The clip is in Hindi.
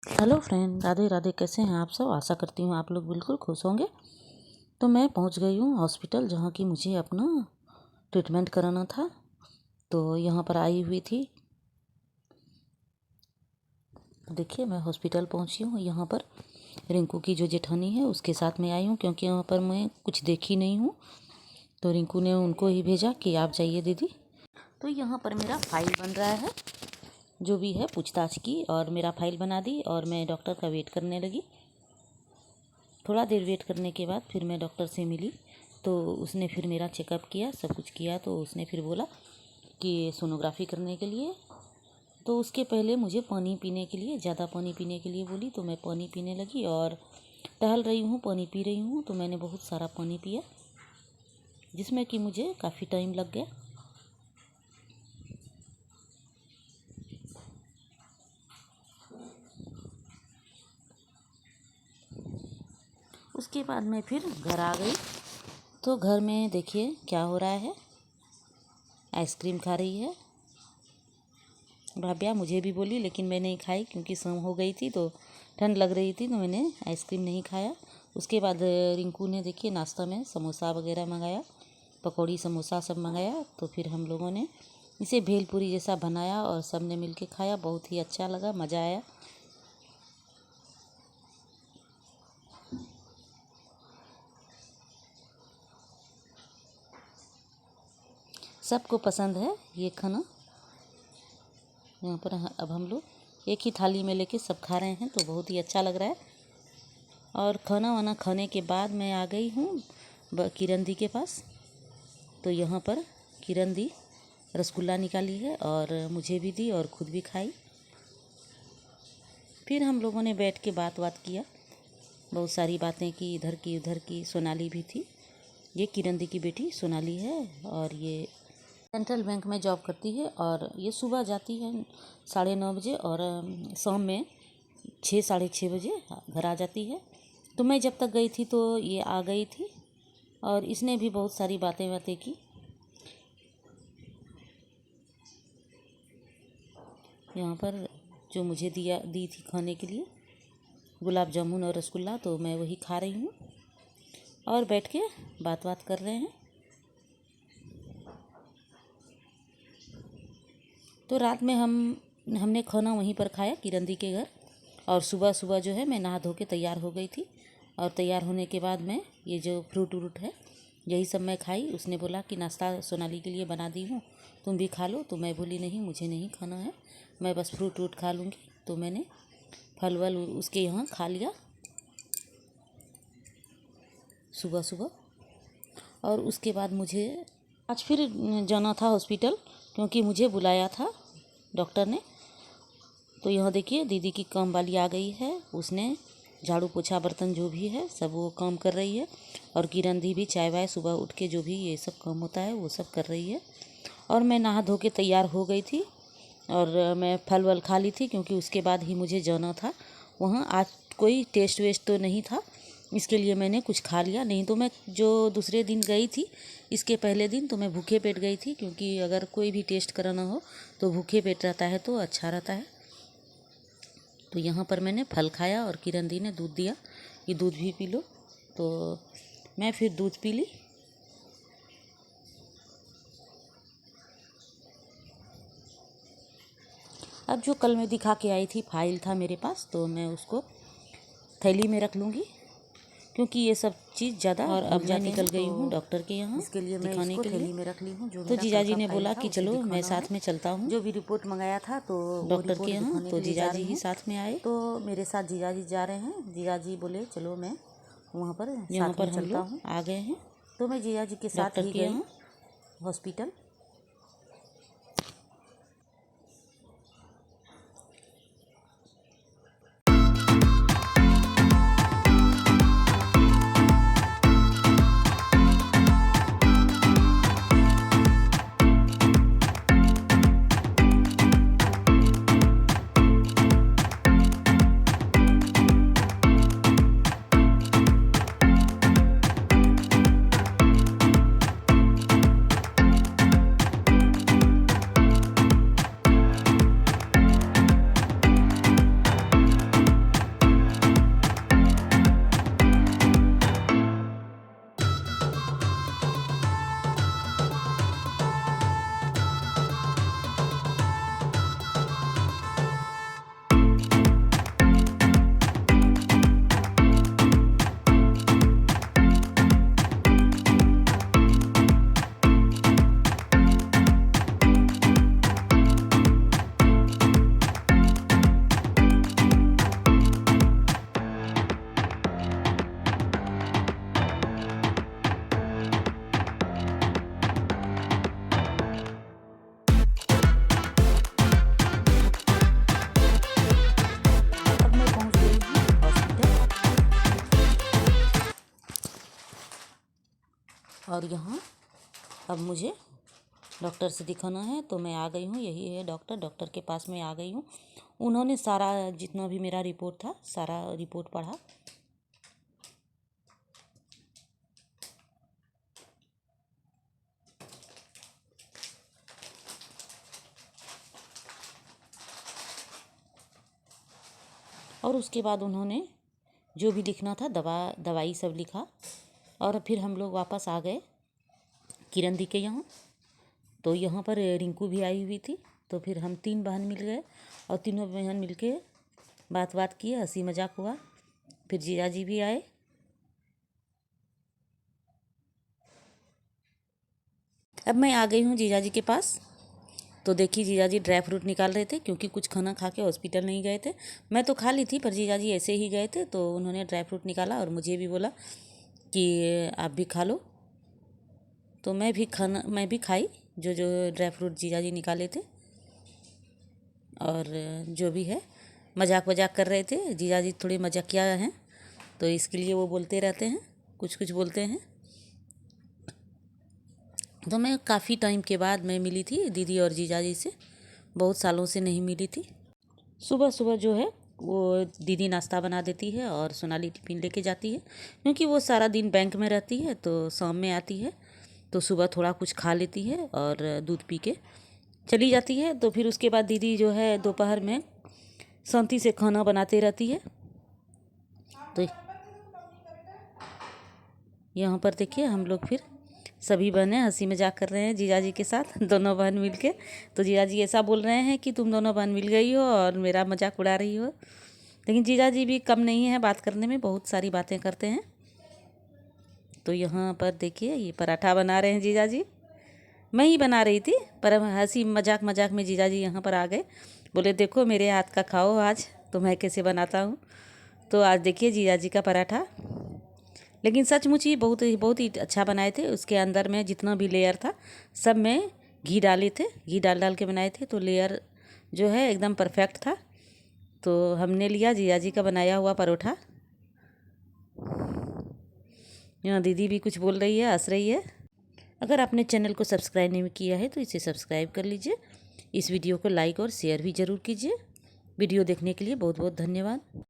Hello friend, Radhe Radhe. कैसे हैं आप सब? आशा करती हूँ आप लोग बिल्कुल खुश होंगे। तो मैं पहुँच गई हूँ हॉस्पिटल, जहाँ की मुझे अपना ट्रीटमेंट कराना था। तो यहाँ पर आई हुई थी। देखिए, मैं हॉस्पिटल पहुँची हूँ। यहाँ पर रिंकू की जो जेठानी है उसके साथ में आई हूँ, क्योंकि यहाँ पर मैं कुछ देखी नहीं हूँ। तो रिंकू ने उनको ही भेजा कि आप जाइए दीदी। तो यहाँ पर मेरा फाइल बन रहा है, जो भी है पूछताछ की, और मेरा फाइल बना दी और मैं डॉक्टर का वेट करने लगी। थोड़ा देर वेट करने के बाद फिर मैं डॉक्टर से मिली। तो उसने फिर मेरा चेकअप किया, सब कुछ किया। तो उसने फिर बोला कि सोनोग्राफी करने के लिए। तो उसके पहले मुझे पानी पीने के लिए, ज़्यादा पानी पीने के लिए बोली। तो मैं पानी पीने लगी और टहल रही हूँ, पानी पी रही हूँ। तो मैंने बहुत सारा पानी पिया, जिसमें कि मुझे काफ़ी टाइम लग गया। उसके बाद मैं फिर घर आ गई। तो घर में देखिए क्या हो रहा है। आइसक्रीम खा रही है भाभ्या। मुझे भी बोली, लेकिन मैं नहीं खाई, क्योंकि शाम हो गई थी तो ठंड लग रही थी। तो मैंने आइसक्रीम नहीं खाया। उसके बाद रिंकू ने देखिए नाश्ता में समोसा वगैरह मंगाया, पकौड़ी समोसा सब मंगाया। तो फिर हम लोगों ने इसे भेलपूरी जैसा बनाया और सब ने मिल के खाया। बहुत ही अच्छा लगा, मज़ा आया। सबको पसंद है ये खाना। यहाँ पर अब हम लोग एक ही थाली में लेके सब खा रहे हैं, तो बहुत ही अच्छा लग रहा है। और खाना वाना खाने के बाद मैं आ गई हूँ किरण दी के पास। तो यहाँ पर किरण दी रसगुल्ला निकाली है और मुझे भी दी और ख़ुद भी खाई। फिर हम लोगों ने बैठ के बात किया, बहुत सारी बातें की, इधर की उधर की। सोनाली भी थी, ये किरण दी की बेटी सोनाली है, और ये सेंट्रल बैंक में जॉब करती है। और ये सुबह जाती है 9:30 बजे और शाम में 6 साढ़े 6 बजे घर आ जाती है। तो मैं जब तक गई थी तो ये आ गई थी, और इसने भी बहुत सारी बातें की। यहाँ पर जो मुझे दी थी खाने के लिए गुलाब जामुन और रसगुल्ला, तो मैं वही खा रही हूँ और बैठ के बात कर रहे हैं। तो रात में हमने खाना वहीं पर खाया किरण दी के घर। और सुबह सुबह जो है मैं नहा धो के तैयार हो गई थी। और तैयार होने के बाद मैं ये जो फ्रूट व्रूट है यही सब मैं खाई। उसने बोला कि नाश्ता सोनाली के लिए बना दी हूँ, तुम भी खा लो। तो मैं बोली नहीं, मुझे नहीं खाना है, मैं बस फ्रूट व्रूट खा लूँगी। तो मैंने फल वल उसके यहाँ खा लिया सुबह सुबह। और उसके बाद मुझे आज फिर जाना था हॉस्पिटल, क्योंकि मुझे बुलाया था डॉक्टर ने। तो यहाँ देखिए दीदी की काम वाली आ गई है। उसने झाड़ू पोछा बर्तन जो भी है सब वो काम कर रही है। और किरण दी भी चाय वाय सुबह उठ के जो भी ये सब काम होता है वो सब कर रही है। और मैं नहा धो के तैयार हो गई थी और मैं फल वल खा ली थी, क्योंकि उसके बाद ही मुझे जाना था वहाँ। आज कोई टेस्ट वेस्ट तो नहीं था, इसके लिए मैंने कुछ खा लिया। नहीं तो मैं जो दूसरे दिन गई थी, इसके पहले दिन तो मैं भूखे पेट गई थी, क्योंकि अगर कोई भी टेस्ट कराना हो तो भूखे पेट रहता है तो अच्छा रहता है। तो यहाँ पर मैंने फल खाया और किरण दी ने दूध दिया कि दूध भी पी लो। तो मैं फिर दूध पी ली। अब जो कल मैं दिखा के आई थी फाइल था मेरे पास, तो मैं उसको थैली में रख लूँगी, क्योंकि ये सब चीज़ ज़्यादा। और अब मैं निकल गई हूँ डॉक्टर के यहाँ, इसके लिए मैं दिखाने के थैली में रख ली हूँ। तो जीजाजी ने बोला कि चलो मैं साथ में चलता हूँ, जो भी रिपोर्ट मंगाया था तो डॉक्टर के यहाँ। तो जीजाजी ही साथ में आए, तो मेरे साथ जीजाजी जा रहे हैं। जीजाजी बोले चलो मैं वहाँ पर यहाँ पर चलता हूँ, आ गए हैं। तो मैं जीजाजी के साथ ही गई हॉस्पिटल। और यहाँ अब मुझे डॉक्टर से दिखाना है, तो मैं आ गई हूँ। यही है डॉक्टर के पास मैं आ गई हूँ। उन्होंने सारा जितना भी मेरा रिपोर्ट था सारा रिपोर्ट पढ़ा। और उसके बाद उन्होंने जो भी लिखना था दवाई सब लिखा। और फिर हम लोग वापस आ गए किरण दी के यहाँ। तो यहाँ पर रिंकू भी आई हुई थी। तो फिर हम 3 बहन मिल गए और तीनों बहन मिल के बात किए, हंसी मजाक हुआ। फिर जीजा जी भी आए। अब मैं आ गई हूँ जीजा जी के पास। तो देखिए जीजा जी ड्राई फ्रूट निकाल रहे थे, क्योंकि कुछ खाना खा के हॉस्पिटल नहीं गए थे। मैं तो खा ली थी, पर जीजा जी ऐसे ही गए थे, तो उन्होंने ड्राई फ्रूट निकाला और मुझे भी बोला कि आप भी खा लो। तो मैं भी खाई जो जो ड्राई फ्रूट जीजा जी निकाले थे। और जो भी है मजाक कर रहे थे। जीजा जी थोड़े मजाकिया हैं, तो इसके लिए वो बोलते रहते हैं, कुछ बोलते हैं। तो मैं काफ़ी टाइम के बाद मैं मिली थी दीदी और जीजा जी से, बहुत सालों से नहीं मिली थी। सुबह सुबह जो है वो दीदी नाश्ता बना देती है और सोनाली टिफ़िन लेके जाती है, क्योंकि वो सारा दिन बैंक में रहती है। तो शाम में आती है तो सुबह थोड़ा कुछ खा लेती है और दूध पी के चली जाती है। तो फिर उसके बाद दीदी जो है दोपहर में शांति से खाना बनाते रहती है। तो यहाँ पर देखिए हम लोग फिर सभी बहनें हंसी मजाक कर रहे हैं जीजा जी के साथ, दोनों बहन मिल के। तो जीजा जी ऐसा बोल रहे हैं कि तुम दोनों बहन मिल गई हो और मेरा मजाक उड़ा रही हो। लेकिन जीजा जी भी कम नहीं है बात करने में, बहुत सारी बातें करते हैं। तो यहाँ पर देखिए ये पराठा बना रहे हैं जीजा जी। मैं ही बना रही थी, पर हंसी मजाक में जीजा जी यहाँ पर आ गए। बोले देखो मेरे हाथ का खाओ आज, तो मैं कैसे बनाता हूँ। तो आज देखिए जीजा जी का पराठा, लेकिन सचमुच ही बहुत ही अच्छा बनाए थे। उसके अंदर में जितना भी लेयर था सब में घी डाले थे, घी डाल के बनाए थे। तो लेयर जो है एकदम परफेक्ट था। तो हमने लिया जीजा जी का बनाया हुआ परोठा। यहाँ दीदी भी कुछ बोल रही है, हंस रही है। अगर आपने चैनल को सब्सक्राइब नहीं किया है तो इसे सब्सक्राइब कर लीजिए। इस वीडियो को लाइक और शेयर भी ज़रूर कीजिए। वीडियो देखने के लिए बहुत बहुत धन्यवाद।